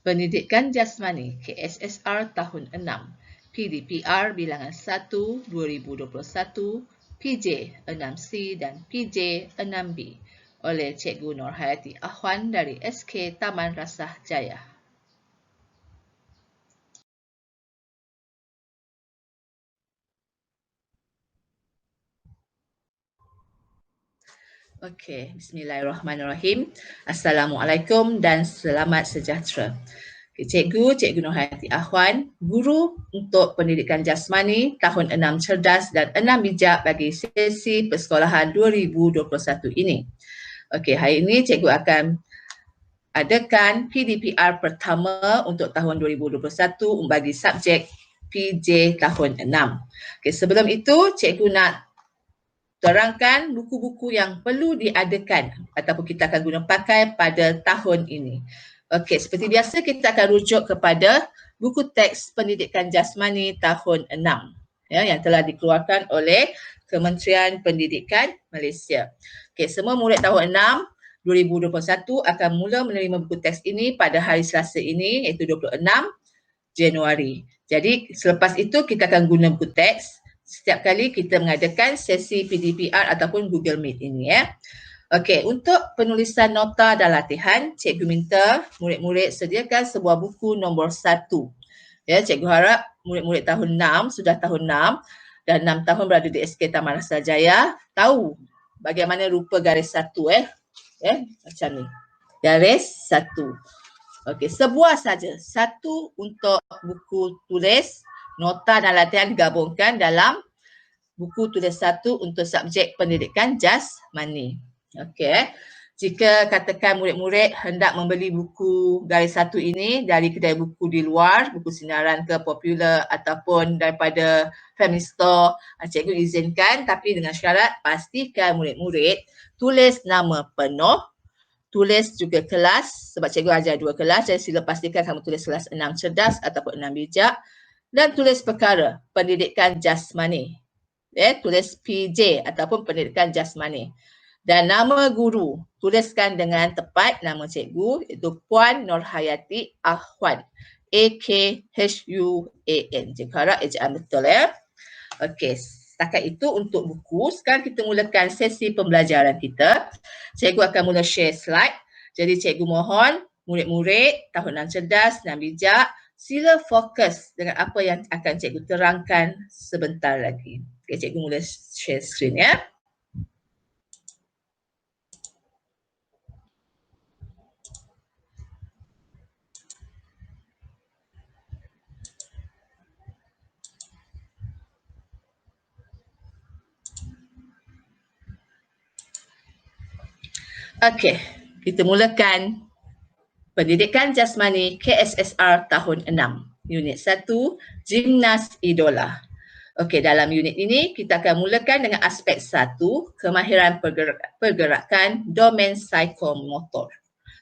Pendidikan Jasmani KSSR tahun 6, PDPR bilangan 1 2021, PJ 6C dan PJ 6B oleh Cikgu Nurhayati Ahwan dari SK Taman Rasah Jaya. Okey, bismillahirrahmanirrahim. Assalamualaikum dan selamat sejahtera. Cikgu Nurhayati Ahwan, guru untuk pendidikan jasmani tahun 6 cerdas dan 6 bijak bagi sesi persekolahan 2021 ini. Okey, hari ini cikgu akan adakan PDPR pertama untuk tahun 2021 bagi subjek PJ tahun 6. Okey, sebelum itu cikgu nak terangkan buku-buku yang perlu diadakan ataupun kita akan guna pakai pada tahun ini. Okey, seperti biasa kita akan rujuk kepada buku teks pendidikan jasmani tahun 6 yang telah dikeluarkan oleh Kementerian Pendidikan Malaysia. Okey, semua murid tahun 6 2021 akan mula menerima buku teks ini pada hari Selasa ini iaitu 26 Januari. Jadi selepas itu kita akan guna buku teks setiap kali kita mengadakan sesi PDPR ataupun Google Meet ini ya. Okey, untuk penulisan nota dan latihan, cikgu minta murid-murid sediakan sebuah buku nombor 1. Ya, cikgu harap murid-murid tahun 6 sudah tahun 6 dan 6 tahun berada di SK Taman Rasah Jaya tahu bagaimana rupa garis 1 macam ni. Garis 1. Okey, sebuah saja. Satu untuk buku tulis, nota dan latihan digabungkan dalam buku tulis 1 untuk subjek pendidikan jasmani. Okey. Jika katakan murid-murid hendak membeli buku garis 1 ini dari kedai buku di luar, buku sinaran ke Popular ataupun daripada Family Store, cikgu izinkan tapi dengan syarat pastikan murid-murid tulis nama penuh, tulis juga kelas sebab cikgu ajar 2 kelas, jadi sila pastikan kamu tulis kelas 6 cerdas ataupun 6 bijak dan tulis perkara pendidikan jasmani. Tulis PJ ataupun pendidikan jasmani. Dan nama guru, tuliskan dengan tepat nama cikgu iaitu Puan Nurhayati Ahwan. AKHUAN. Cikgu harap ejaan betul ya. Okey, setakat itu untuk buku. Sekarang kita mulakan sesi pembelajaran kita. Cikgu akan mula share slide. Jadi cikgu mohon murid-murid tahun 6 cerdas dan bijak sila fokus dengan apa yang akan cikgu terangkan sebentar lagi. Okay, cikgu mula share screen ya. Okey, kita mulakan pendidikan jasmani KSSR tahun 6. Unit 1, Gimnas Idola. Okey, dalam unit ini kita akan mulakan dengan aspek 1, kemahiran pergerakan domain psikomotor.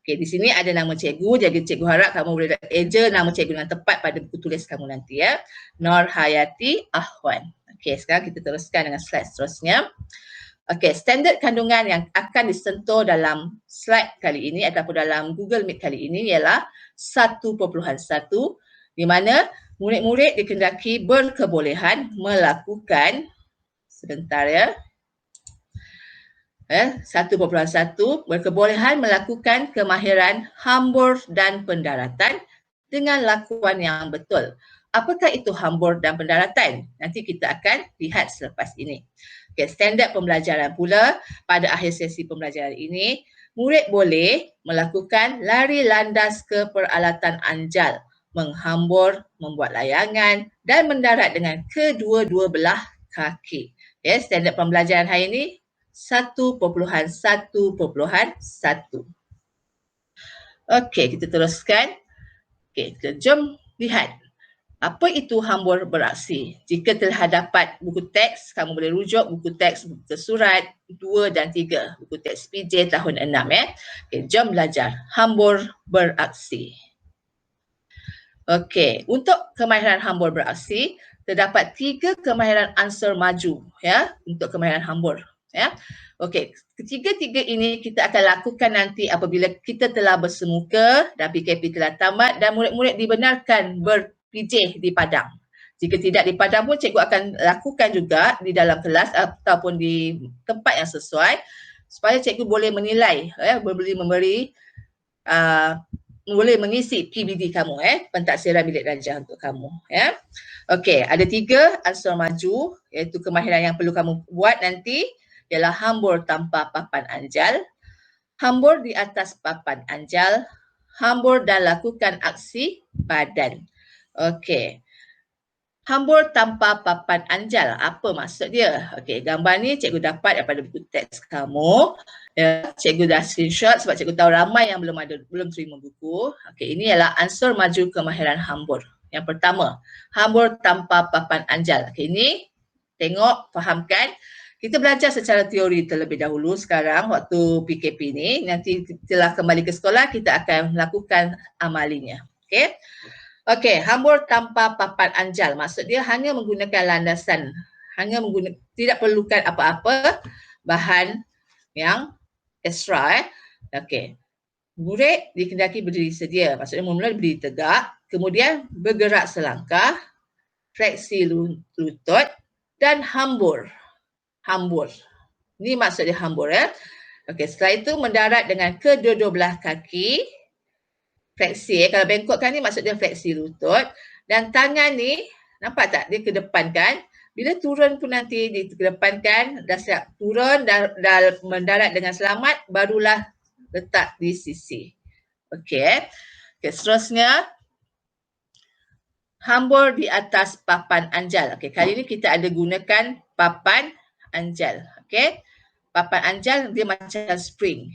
Okey, di sini ada nama cikgu, jadi cikgu harap kamu boleh eja nama cikgu dengan tepat pada buku tulis kamu nanti ya. Nurhayati Ahwan. Okey, sekarang kita teruskan dengan slide seterusnya. Okey, standard kandungan yang akan disentuh dalam slide kali ini ataupun dalam Google Meet kali ini ialah 1.1 di mana murid-murid dikendaki berkebolehan melakukan sebentar ya. 1.1 berkebolehan melakukan kemahiran hambur dan pendaratan dengan lakuan yang betul. Apakah itu hambur dan pendaratan? Nanti kita akan lihat selepas ini. Okay, standard pembelajaran pula pada akhir sesi pembelajaran ini, murid boleh melakukan lari landas ke peralatan anjal, menghambur, membuat layangan dan mendarat dengan kedua-dua belah kaki. Okay, standard pembelajaran hari ini 1.1.1. Okey, kita teruskan. Okey, kita jom lihat. Apa itu hambur beraksi? Jika telah dapat buku teks, kamu boleh rujuk buku teks surat 2 dan 3. Buku teks PJ tahun 6 ya. Okey, jom belajar. Hambur beraksi. Okey, untuk kemahiran hambur beraksi, terdapat 3 kemahiran ansur maju ya untuk kemahiran hambur. Ya. Okey, ketiga-tiga ini kita akan lakukan nanti apabila kita telah bersemuka dan PKP telah tamat dan murid-murid dibenarkan berpijih di padang. Jika tidak di padang pun cikgu akan lakukan juga di dalam kelas ataupun di tempat yang sesuai supaya cikgu boleh menilai, boleh boleh mengisi PBD kamu, pentaksiran bilik darjah untuk kamu. Ya. Okey, ada 3 unsur maju iaitu kemahiran yang perlu kamu buat nanti ialah hambur tanpa papan anjal, hambur di atas papan anjal, hambur dan lakukan aksi badan. Okey. Hambur tanpa papan anjal, apa maksud dia? Okey, gambar ni cikgu dapat daripada buku teks kamu. Ya, cikgu dah screenshot sebab cikgu tahu ramai yang belum terima buku. Okey, ini ialah unsur maju kemahiran hambur. Yang pertama, hambur tanpa papan anjal. Okey, ini tengok, fahamkan. Kita belajar secara teori terlebih dahulu sekarang waktu PKP ni. Nanti setelah kembali ke sekolah kita akan melakukan amalinya. Okey. Okey, hambur tanpa papan anjal. Maksud dia hanya menggunakan landasan. Tidak perlukan apa-apa bahan yang ekstra. Okey. Murid dikendaki berdiri sedia. Maksudnya mula-mula berdiri tegak, kemudian bergerak selangkah, fleksi lutut dan hambur. Hambur. Ini maksudnya hambur, ya. Okey, setelah itu mendarat dengan kedua-dua belah kaki. Fleksi, kalau bengkokkan ni maksud dia fleksi lutut dan tangan ni nampak tak dia kedepankan, bila turun pun nanti dikedepankan, dah siap turun dan mendarat dengan selamat barulah letak di sisi. Okey. Okey, seterusnya hambur di atas papan anjal. Okey, kali ni kita ada gunakan papan anjal. Okey. Papan anjal dia macam spring.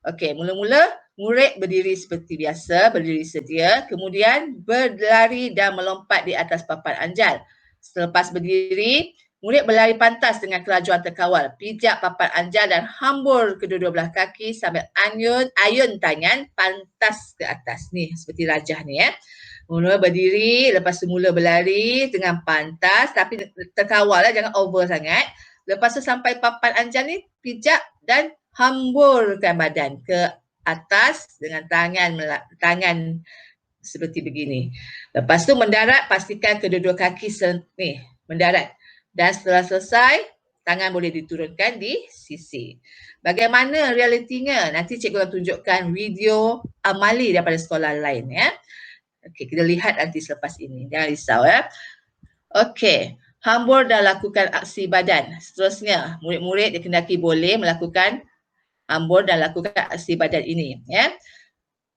Okey, mula-mula murid berdiri seperti biasa, berdiri sedia, kemudian berlari dan melompat di atas papan anjal. Selepas berdiri, murid berlari pantas dengan kelajuan terkawal, pijak papan anjal dan hambur kedua-dua belah kaki sambil ayun tangan pantas ke atas. Ni seperti rajah ni, ya. Mula berdiri, lepas tu mula berlari dengan pantas tapi terkawal, jangan over sangat. Lepas tu sampai papan anjal ni, pijak dan hamburkan badan ke atas dengan tangan seperti begini. Lepas tu mendarat, pastikan kedua-dua kaki ni mendarat. Dan setelah selesai, tangan boleh diturunkan di sisi. Bagaimana realitinya? Nanti cikgu akan tunjukkan video amali daripada sekolah lain, ya. Okey, kita lihat nanti selepas ini. Jangan risau, ya. Okey, hambur dan lakukan aksi badan. Seterusnya, murid-murid dikendaki boleh melakukan hambur dan lakukan aksi badan ini, ya.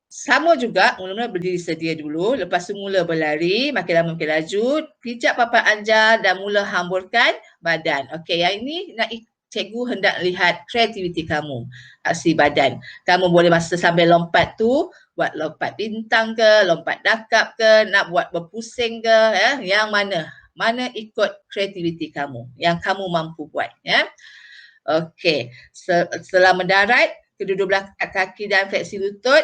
Sama juga, mula-mula berdiri sedia dulu, lepas tu mula berlari, makin lama makin laju, pijak papan anjal dan mula hamburkan badan. Okey, yang ini cikgu hendak lihat kreativiti kamu, aksi badan. Kamu boleh masa sambil lompat tu, buat lompat bintang ke, lompat dakap ke, nak buat berpusing ke, ya, yang mana? Mana ikut kreativiti kamu, yang kamu mampu buat, ya. Okey, setelah mendarat, kedua-dua belah kaki dan fleksi lutut,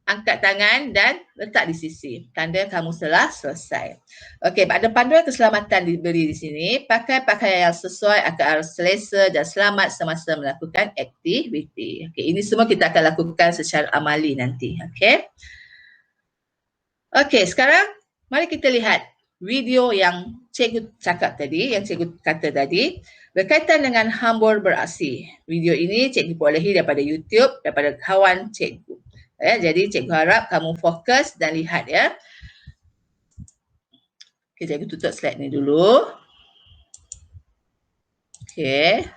angkat tangan dan letak di sisi. Tanda kamu telah selesai. Okey, ada panduan keselamatan diberi di sini. Pakai pakaian yang sesuai agar selesa dan selamat semasa melakukan aktiviti. Okey, ini semua kita akan lakukan secara amali nanti. Okey. Okey, sekarang mari kita lihat video yang cikgu cakap tadi, yang cikgu kata tadi, berkaitan dengan hambur beraksi. Video ini cikgu perolehi daripada YouTube, daripada kawan cikgu. Ya, jadi cikgu harap kamu fokus dan lihat, ya. Okay, cikgu tutup slide ni dulu. Okay.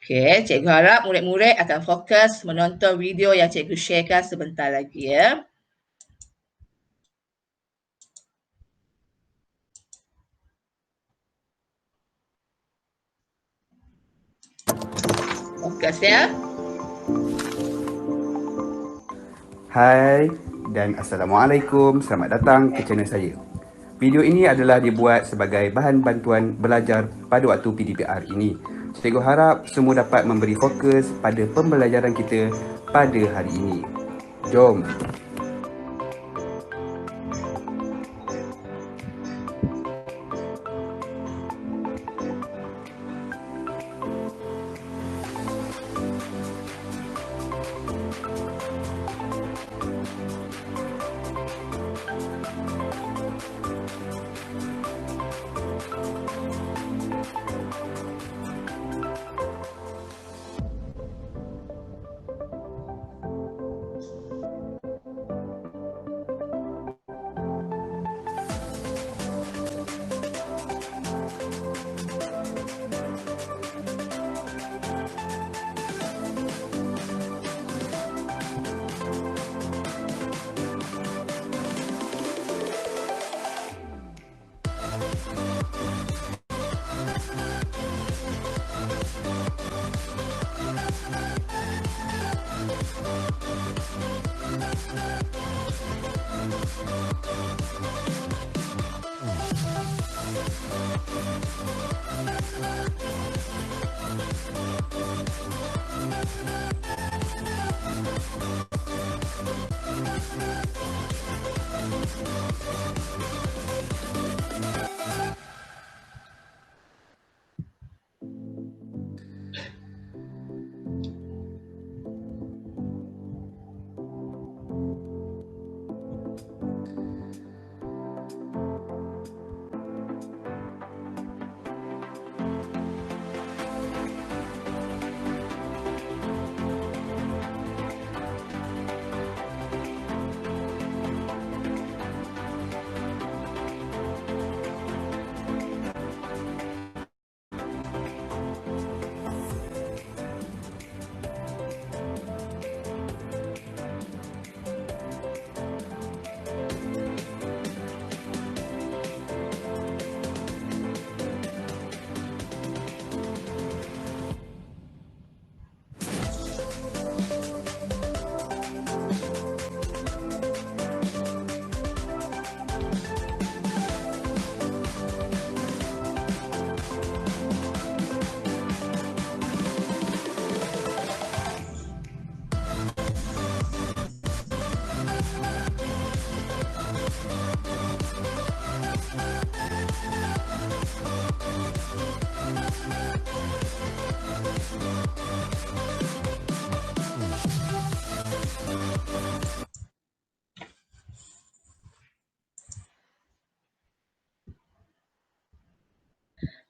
Okay, cikgu harap murid-murid akan fokus menonton video yang cikgu sharekan sebentar lagi, ya. Fokus, ya. Hai dan Assalamualaikum, selamat datang ke channel saya. Video ini adalah dibuat sebagai bahan bantuan belajar pada waktu PDPR ini. Cikgu harap semua dapat memberi fokus pada pembelajaran kita pada hari ini. Jom!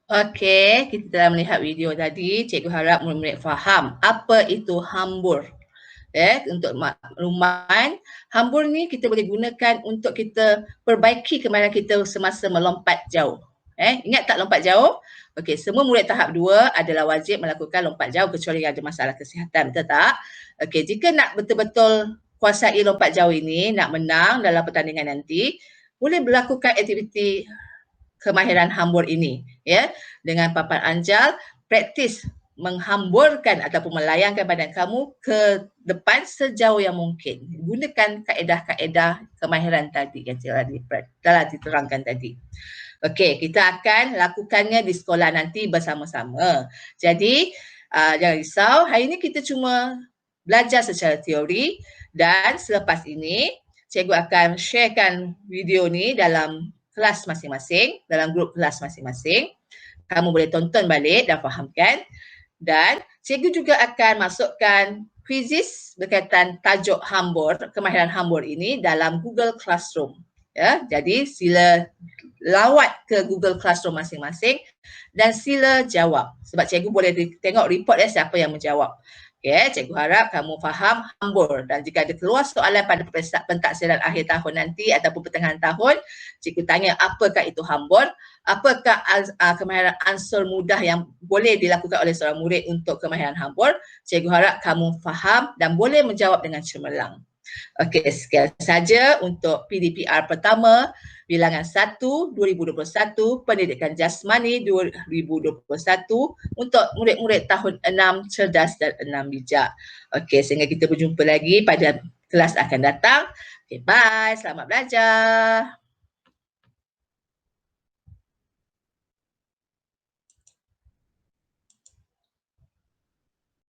Okey, kita telah melihat video tadi. Cikgu harap murid-murid faham apa itu hambur. Untuk makluman, hambur ni kita boleh gunakan untuk kita perbaiki kemahiran kita semasa melompat jauh. Ingat tak lompat jauh? Okey, semua murid tahap 2 adalah wajib melakukan lompat jauh kecuali ada masalah kesihatan, betul tak? Okey, jika nak betul-betul kuasai lompat jauh ini, nak menang dalam pertandingan nanti, boleh melakukan aktiviti kemahiran hambur ini, ya, dengan papan anjal, praktis menghamburkan ataupun melayangkan badan kamu ke depan sejauh yang mungkin. Gunakan kaedah-kaedah kemahiran tadi yang telah diterangkan tadi. Okey, kita akan lakukannya di sekolah nanti bersama-sama. Jadi, jangan risau, hari ini kita cuma belajar secara teori dan selepas ini cikgu akan sharekan video ni dalam kelas masing-masing, dalam grup kelas masing-masing. Kamu boleh tonton balik dan fahamkan. Dan cikgu juga akan masukkan quizzes berkaitan tajuk hambur, kemahiran hambur ini dalam Google Classroom. Ya, jadi sila lawat ke Google Classroom masing-masing dan sila jawab. Sebab cikgu boleh tengok report siapa yang menjawab. Okay, cikgu harap kamu faham hambur dan jika ada keluar soalan pada pentaksiran akhir tahun nanti ataupun pertengahan tahun, cikgu tanya apakah itu hambur, apakah kemahiran ansur mudah yang boleh dilakukan oleh seorang murid untuk kemahiran hambur, cikgu harap kamu faham dan boleh menjawab dengan cemerlang. Okey, sekian saja untuk PDPR pertama bilangan 1 2021 Pendidikan Jasmani 2021 untuk murid-murid tahun 6 cerdas dan 6 bijak. Okey, sehingga kita berjumpa lagi pada kelas akan datang. Okey, bye. Selamat belajar.